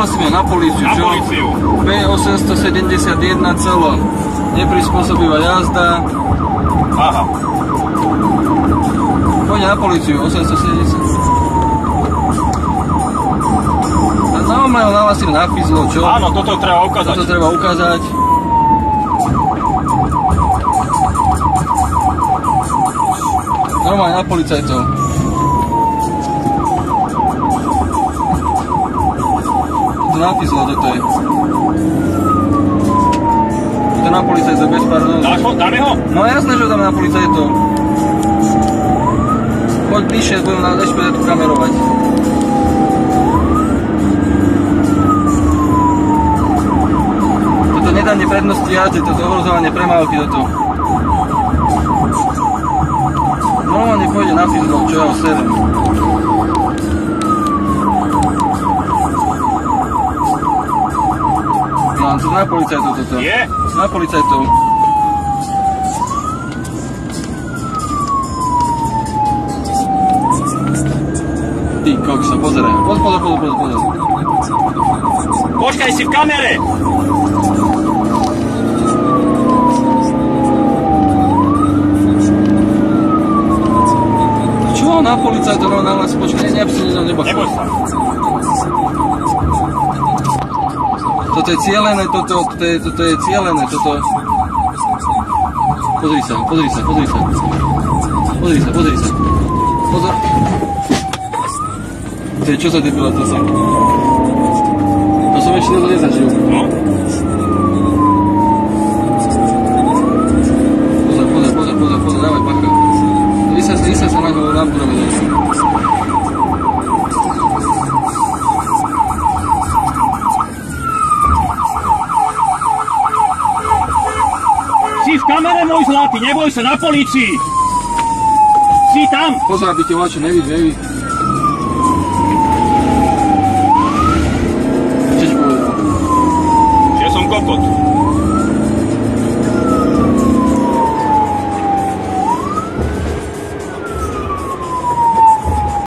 Nahlásime na políciu, Na čo? políciu. P871 celo. Neprispôsobivá jazda. Aha. Poď na políciu, 870. A normálne nahlásime na fizlo, čo? Áno, toto treba ukázať. Toto treba ukázať. Normálne na policajtov. To na fizlo, toto je. To na policajtov, bez pardon. Dáme ho? No jasné, že ho dáme na policajtov. Poď bližšie, budem na ešpedetu kamerovať. Toto nedanie prednosti jazdy, toto ohrozovanie premávky, toto. Normálne pôjde na fizlo, čo ja ho serem. No, to na policajtov toto. Je? Na policajtov. Ty kokso, pozeraj. Pozor. Počkaj si v kamere! Čo na policajtov, no nahlas, počkaj, neboj. Neboj sa. Toto je cielené, toto je cielené, toto... Pozri sa. Pozor. To je čo za debila to sa? To som ešte nezažil. No. Pozor, dávaj pacha. Lísa sa na hlavu, nápúrame do neho. Si v kamere, môj zlatý, neboj sa, na polícii! Si tam! Pozor, aby ti vláčo nevidí.